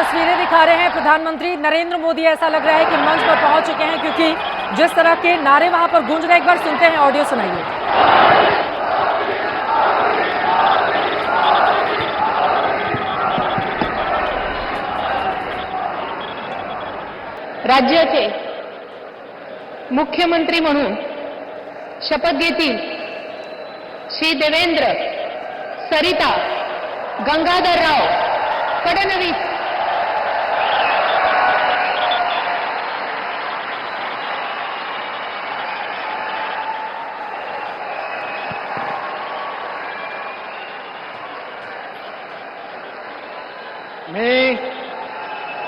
तस्वीरें दिखा रहे हैं प्रधानमंत्री नरेंद्र मोदी। ऐसा लग रहा है कि मंच पर पहुंच चुके हैं, क्योंकि जिस तरह के नारे वहां पर गूंज रहे हैं, एक बार सुनते हैं, ऑडियो सुनाइए। राज्याचे मुख्यमंत्री म्हणून शपथ घेतील श्री देवेंद्र सरिता गंगाधरराव फडणवीस।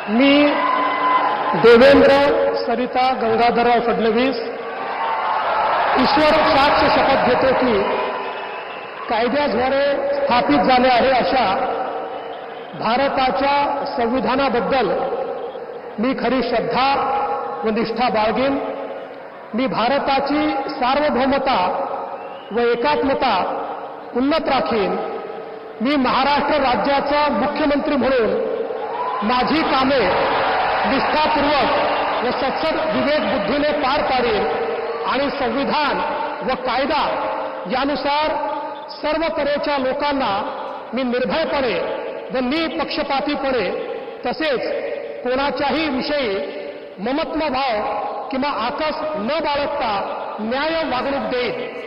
मी देवेंद्र सरिता गंगाधरराव फडणवीस ईश्वर साक्ष शपथ घेतो की कायद्याद्वारे स्थापित झाले आहे अशा भारताच्या संविधानाबद्दल मी खरी श्रद्धा व निष्ठा बाळगेन। मी भारताची सार्वभौमता व एकात्मता उन्नत राखीन। मी महाराष्ट्र राज्याचा मुख्यमंत्री म्हणून माझी कामे निष्ठापूर्वक व सत्सद विवेक बुद्धीने पार पाडेन आणि संविधान व कायदा यानुसार सर्व तऱ्हेच्या लोकांना मी निर्भयपणे व निपक्षपातीपणे तसेच कोणाच्याही विषयी ममत्व भाव किंवा आकस न बाळगता न्याय वागणूक देईन।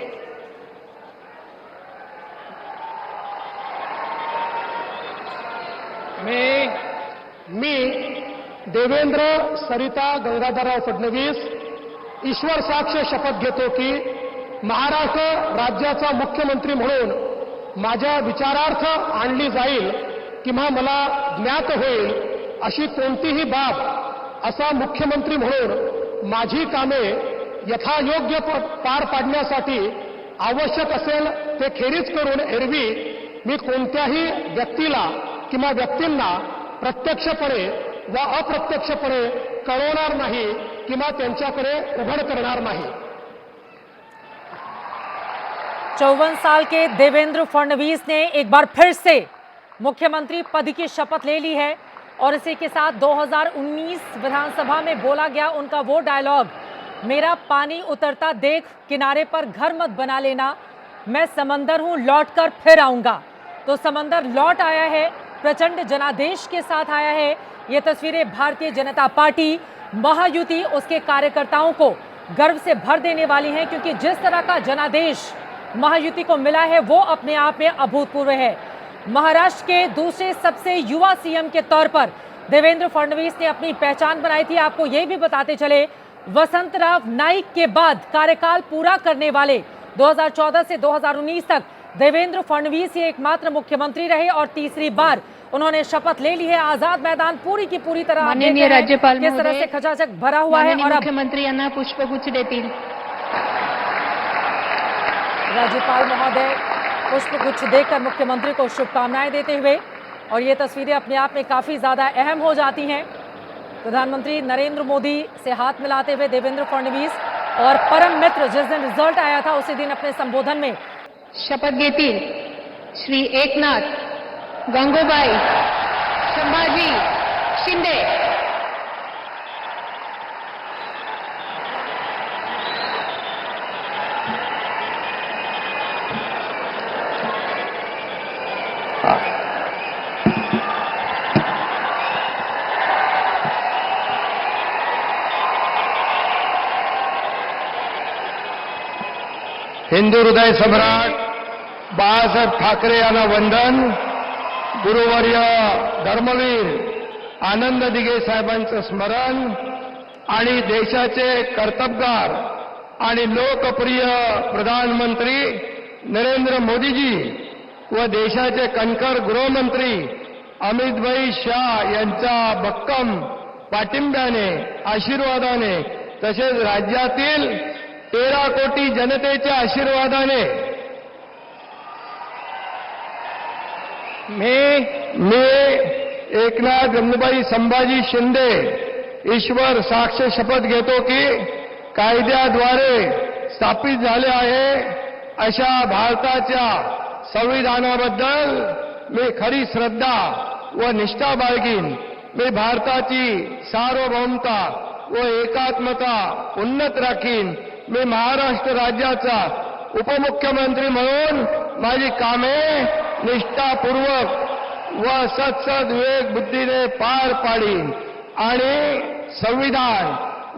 मी देवेंद्र सरिता गंगाधरराव फडणवीस ईश्वर साक्ष शपथ घेतो की महाराष्ट्र राज्याचा मुख्यमंत्री म्हणून माझ्या विचारार्थ आणली जाईल किंवा मला ज्ञात होईल अशी कोणतीही बाब असा मुख्यमंत्री म्हणून माझी कामे यथायोग्य पार पाडण्यासाठी आवश्यक असेल ते खेरीज करून एरवी मी कोणत्याही व्यक्तीला किंवा व्यक्तींना प्रत्यक्षपणे व अप्रत्यक्षपणे कळवणार नाही किंवा त्यांच्याकडे उघड करणार नाही। 54 साल के देवेंद्र फडणवीस ने एक बार फिर से मुख्यमंत्री पद की शपथ ले ली है और इसी के साथ 2019 विधानसभा में बोला गया उनका वो डायलॉग, मेरा पानी उतरता देख किनारे पर घर मत बना लेना, मैं समंदर हूं लौटकर फिर आऊंगा। तो समंदर लौट आया है, प्रचंड जनादेश के साथ आया है। ये तस्वीरें भारतीय जनता पार्टी महायुति उसके कार्यकर्ताओं को गर्व से भर देने वाली हैं, क्योंकि जिस तरह का जनादेश महायुति को मिला है वो अपने आप में अभूतपूर्व है। महाराष्ट्र के दूसरे सबसे युवा सीएम के तौर पर देवेंद्र फडणवीस ने अपनी पहचान बनाई थी। आपको ये भी बताते चले, वसंतराव नाईक के बाद कार्यकाल पूरा करने वाले 2014 से 2019 तक देवेंद्र फडणवीस ही एकमात्र मुख्यमंत्री रहे और तीसरी बार उन्होंने शपथ ले ली है। आजाद मैदान पूरी की पूरी तरह माननीय राज्यपाल किस तरह से खचाखच भरा हुआ है और मुख्यमंत्री यांना पुष्पगुच्छ देतील। राज्यपाल महोदय पुष्पगुच्छ देकर मुख्यमंत्री को शुभकामनाएं देते हुए, और ये तस्वीरें अपने आप में काफी ज्यादा अहम हो जाती हैं। प्रधानमंत्री नरेंद्र मोदी से हाथ मिलाते हुए देवेंद्र फडणवीस और परम मित्र जिस दिन रिजल्ट आया था उसी दिन अपने संबोधन में शपथ घेतील श्री एकनाथ गंगूबाई संभाजी शिंदे। हिंदू हृदय सम्राट बाळासाहेब ठाकरे यांना वंदन। गुरुवर्य धर्मवीर आनंद दिघे साहेबांचं स्मरण आणि देशाचे कर्तबगार आणि लोकप्रिय प्रधानमंत्री नरेंद्र मोदीजी व देशाचे कणखर गृहमंत्री अमितभाई शाह यांच्या भक्कम पाठिंब्याने, आशीर्वादाने तसेच राज्यातील 13 कोटी जनतेच्या आशीर्वादाने मी एकनाथ गंगूबाई संभाजी शिंदे ईश्वर साक्ष शपथ घेतो की कायद्याद्वारे स्थापित झाले आहे अशा भारताच्या संविधानाबद्दल मी खरी श्रद्धा व निष्ठा बाळगीन। मी भारताची सार्वभौमता व एकात्मता उन्नत राखीन. मी महाराष्ट्र राज्याचा उपमुख्यमंत्री म्हणून माझी कामे निष्ठापूर्वक व सत्सद विवेक बुद्धीने पार पाडीन आणि संविधान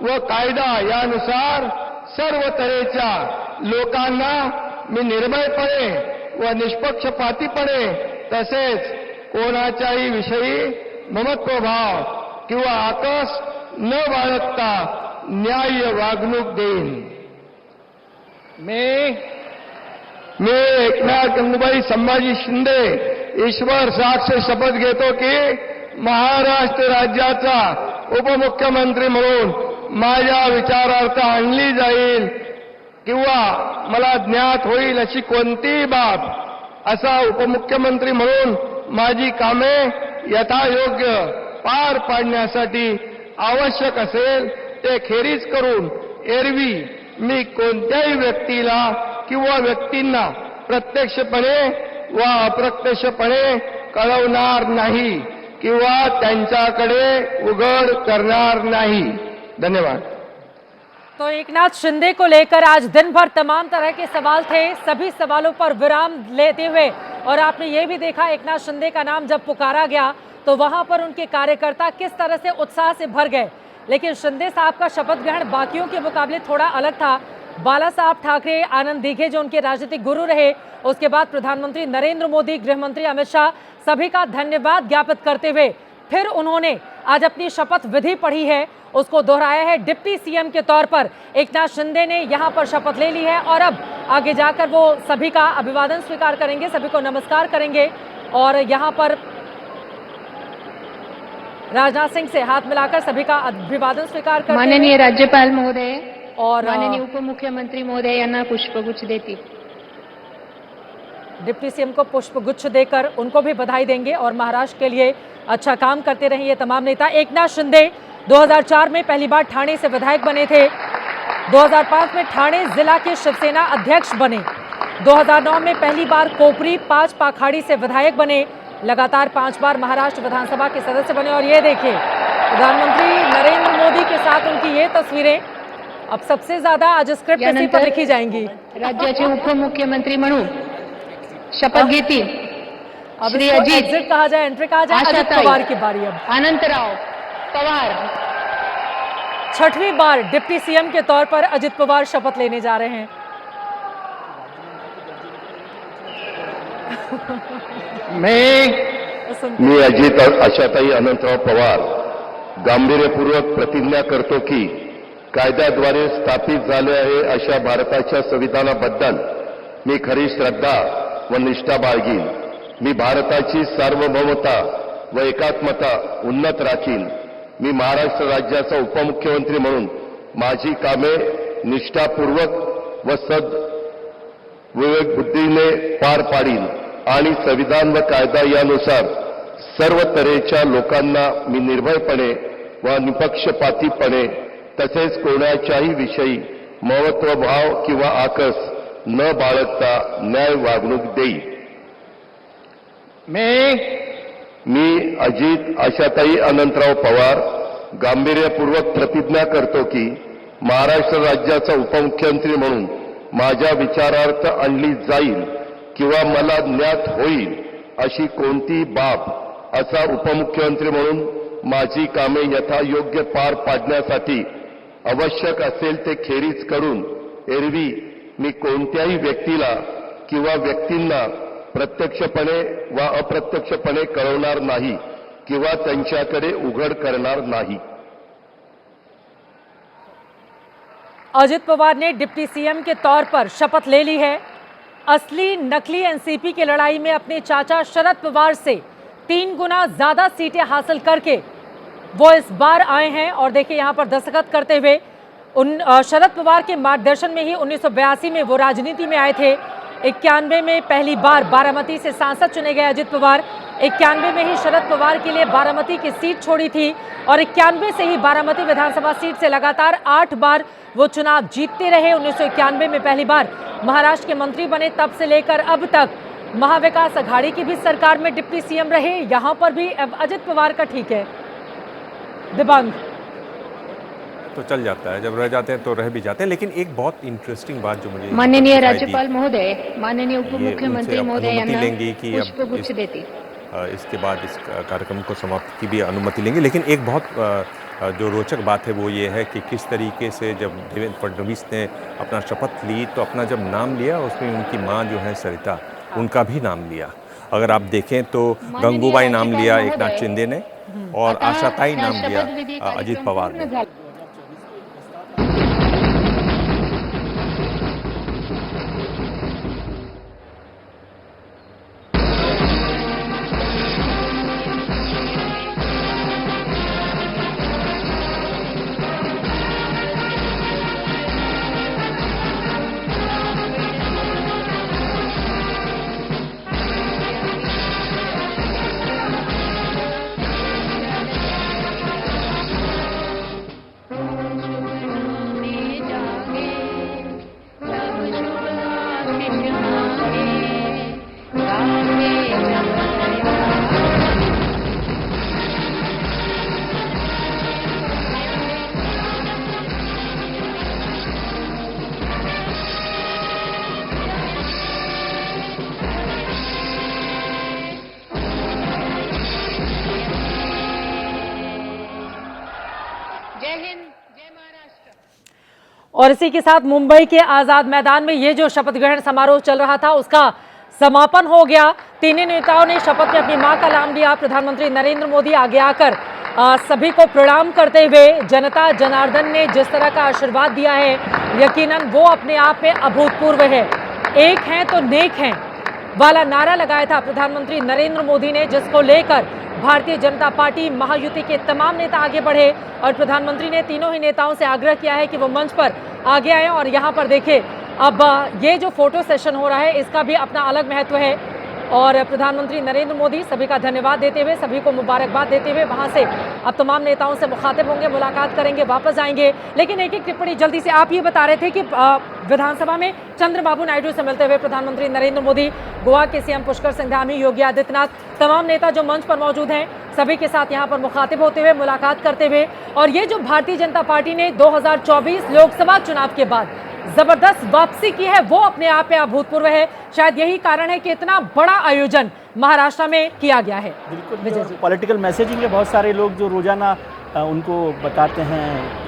व कायदा यानुसार सर्व तऱ्हेच्या लोकांना मी निर्भयपणे व निष्पक्षपातीपणे तसेच कोणाच्याही विषयी ममत्वभाव किंवा आकस न बाळगता न्याय्य वागणूक देईन. मी एकनाथ गंगूबाई संभाजी शिंदे ईश्वर साक्ष शपथ घेतो की महाराष्ट्र राज्याचा उपमुख्यमंत्री म्हणून माझ्या विचारार्थ आणली जाईल किंवा मला ज्ञात होईल अशी कोणतीही बाब असा उपमुख्यमंत्री म्हणून माझी कामे यथायोग्य पार पाडण्यासाठी आवश्यक असेल ते खेरीज करून एरवी मी कोणत्याही व्यक्तीला किंवा व्यक्तींना प्रत्यक्षपणे व अप्रत्यक्षपणे कळवणार नहीं किंवा त्यांच्याकडे उघड करणार नहीं. धन्यवाद. तो एकनाथ शिंदे को लेकर आज दिन भर तमाम तरह के सवाल थे. सभी सवालों पर विराम लेते हुए और आपने ये भी देखा एकनाथ शिंदे का नाम जब पुकारा गया तो वहां पर उनके कार्यकर्ता किस तरह से उत्साह से भर गए. लेकिन शिंदे साहब का शपथ ग्रहण बाकियों के मुकाबले थोड़ा अलग था. बाला साहब ठाकरे, आनंद दीघे जो उनके राजनीतिक गुरु रहे, उसके बाद प्रधानमंत्री नरेंद्र मोदी, गृह मंत्री अमित शाह, सभी का धन्यवाद ज्ञापित करते हुए फिर उन्होंने आज अपनी शपथ विधि पढ़ी है, उसको दोहराया है. डिप्टी सीएम के तौर पर एकनाथ शिंदे ने यहां पर शपथ ले ली है और अब आगे जाकर वो सभी का अभिवादन स्वीकार करेंगे, सभी को नमस्कार करेंगे और यहां पर राजनाथ सिंह से हाथ मिलाकर सभी का अभिवादन स्वीकार करते माननीय राज्यपाल महोदय और माननीय उपमुख्यमंत्री महोदय यांना पुष्पगुच्छ देतील. डिप्टी सीएम को पुष्पगुच्छ देकर उनको भी बधाई देंगे और महाराष्ट्र के लिए अच्छा काम करते रहे ये तमाम नेता. एकनाथ शिंदे 2004 में पहली बार ठाणे से विधायक बने थे. 2005 में ठाणे जिला के शिवसेना अध्यक्ष बने. 2009 में पहली बार कोपरी 5 पाखाड़ी से विधायक बने. लगातार 5 बार महाराष्ट्र विधानसभा के सदस्य बने. और ये देखिए प्रधानमंत्री नरेंद्र मोदी के साथ उनकी ये तस्वीरें अब सबसे ज्यादा आज स्क्रिप्ट इसी पर लिखी जाएंगी. राज्याचे उपमुख्यमंत्री म्हणून शपथ घेतील अब श्री इसको अजित एग्जिट कहा जाए, एंट्री कहा जाए. अजित आशाताई, पवार की बारी अब. अनंतराव पवार. 6वीं बार डिप्टी सीएम के तौर पर अजित पवार शपथ लेने जा रहे हैं. मी अजित आशाताई अनंतराव पवार गांभीर्यपूर्वक प्रतिज्ञा करतो की कायद्याद्वारे स्थापित झाले आहे अशा भारताच्या संविधानाबद्दल मी खरी श्रद्धा व निष्ठा बाळगीन. मी भारताची सार्वभौमता व एकात्मता उन्नत राखीन. मी महाराष्ट्र राज्याचा उपमुख्यमंत्री म्हणून माझी कामे निष्ठापूर्वक व सद विवेक बुद्धीने पार पाडीन आणि संविधान व कायदा यानुसार सर्व तऱ्हेच्या लोकांना मी निर्भयपणे व निपक्षपातीपणे तसेच कोणाच्याही विषयी महत्वभाव किंवा आकस न बाळगता न्याय वागणूक देईन. मी अजित आशाताई अनंतराव पवार गांभीर्यपूर्वक प्रतिज्ञा करतो की महाराष्ट्र राज्याचा उपमुख्यमंत्री म्हणून माझ्या विचारार्थ आणली जाईल किंवा मला ज्ञात होईल अशी कोणती बाब असा उपमुख्यमंत्री म्हणून माझी कामे यथायोग्य पार पाडण्यासाठी आवश्यक असेल ते खेरीज करून एरवी मी कोणत्याही व्यक्तीला किंवा व्यक्तींना प्रत्यक्षपणे व अप्रत्यक्षपणे कळवणार नाही किंवा त्यांच्याकडे उघड करणार नाही. अजित पवार ने डिप्टी सीएम के तौर पर शपथ ले ली है. असली नकली एनसीपी की लड़ाई में अपने चाचा शरद पवार से 3 गुना ज्यादा सीटें हासिल करके वो इस बार आए हैं. और देखिए यहाँ पर दस्तखत करते हुए शरद पवार के मार्गदर्शन में ही 1982 में वो राजनीति में आए थे. 91 में पहली बार बारामती से सांसद चुने गए अजित पवार. 91 में ही शरद पवार के लिए बारामती की सीट छोड़ी थी और 91 से ही बारामती विधानसभा सीट से लगातार 8 बार वो चुनाव जीतते रहे. 1991 में पहली बार महाराष्ट्र के मंत्री बने. तब से लेकर अब तक महाविकास अघाड़ी की भी सरकार में डिप्टी सीएम रहे. यहाँ पर भी अब अजित पवार का ठीक है. दिबांग। तो चल जाता है, जब रह जाते हैं तो रह भी जाते हैं। लेकिन एक बहुत इंटरेस्टिंग बात जो मुझे माननीय दिखाई दी, राज्यपाल महोदय, माननीय ये उपमुख्यमंत्री उनसे अब महोदय अनुमति यांना लेंगी कि अब पुष्पगुच्छ देती। इसके बाद इस कार्यक्रम को समाप्त की भी अनुमति लेंगे। लेकिन एक बहुत जो रोचक बात है वो ये है कि किस तरीके से जब देवेंद्र फडणवीस ने अपना शपथ ली तो अपना जब नाम लिया उसमें उनकी मां जो है सरिता, उनका भी नाम लिया। अगर आप देखें तो गंगूबाई नाम लिया एकनाथ शिंदे ने और आता आशाताई ह्या नाम लिया शपथविधी अजित कार्यक्रम पवार पूर्ण ने। झाला। जय हिंद, जय महाराष्ट्र। और इसी के साथ मुंबई के आजाद मैदान में ये जो शपथ ग्रहण समारोह चल रहा था उसका समापन हो गया। तीनों नेताओं ने शपथ में अपनी मां का नाम लिया। प्रधानमंत्री नरेंद्र मोदी आगे आकर सभी को प्रणाम करते हुए जनता जनार्दन ने जिस तरह का आशीर्वाद दिया है यकीनन वो अपने आप में अभूतपूर्व है। एक हैं तो नेक हैं वाला नारा लगाया था प्रधानमंत्री नरेंद्र मोदी ने, जिसको लेकर भारतीय जनता पार्टी महायुति के तमाम नेता आगे बढ़े और प्रधानमंत्री ने तीनों ही नेताओं से आग्रह किया है कि वो मंच पर आगे आए। और यहाँ पर देखिए अब ये जो फोटो सेशन हो रहा है इसका भी अपना अलग महत्व है और प्रधानमंत्री नरेंद्र मोदी सभी का धन्यवाद देते हुए, सभी को मुबारकबाद देते हुए वहां से अब तमाम नेताओं से मुखातिब होंगे, मुलाकात करेंगे, वापस आएंगे। लेकिन एक एक टिप्पणी जल्दी से, आप ये बता रहे थे कि विधानसभा में चंद्रबाबू नायडू से मिलते हुए प्रधानमंत्री नरेंद्र मोदी, गोवा के सीएम पुष्कर सिंह धामी, योगी आदित्यनाथ, तमाम नेता जो मंच पर मौजूद हैं सभी के साथ यहाँ पर मुखातिब होते हुए, मुलाकात करते हुए। और ये जो भारतीय जनता पार्टी ने 2024 लोकसभा चुनाव के बाद जबरदस्त वापसी की है वो अपने आप में अभूतपूर्व है। शायद यही कारण है कि इतना बड़ा आयोजन महाराष्ट्र में किया गया है। बिल्कुल पॉलिटिकल मैसेजिंग है। बहुत सारे लोग जो रोजाना उनको बताते हैं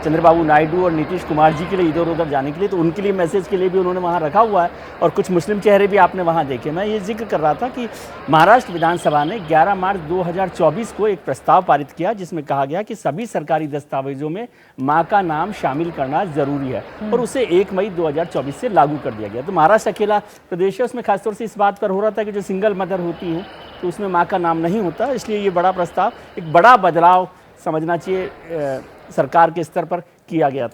चंद्रबाबू नायडू और नीतीश कुमार जी के लिए इधर उधर जाने के लिए, तो उनके लिए मैसेज के लिए भी उन्होंने वहाँ रखा हुआ है और कुछ मुस्लिम चेहरे भी आपने वहाँ देखे। मैं ये जिक्र कर रहा था कि महाराष्ट्र विधानसभा ने 11 मार्च 2024 को एक प्रस्ताव पारित किया जिसमें कहा गया कि सभी सरकारी दस्तावेजों में मां का नाम शामिल करना जरूरी है और उसे 1 मई 2024 से लागू कर दिया गया। तो महाराष्ट्र अकेला प्रदेश है, उसमें खासतौर से इस बात पर हो रहा था कि जो सिंगल मदर होती है तो उसमें माँ का नाम नहीं होता, इसलिए ये बड़ा प्रस्ताव, एक बड़ा बदलाव समझना चाहिए सरकार के स्तर पर किया गया था।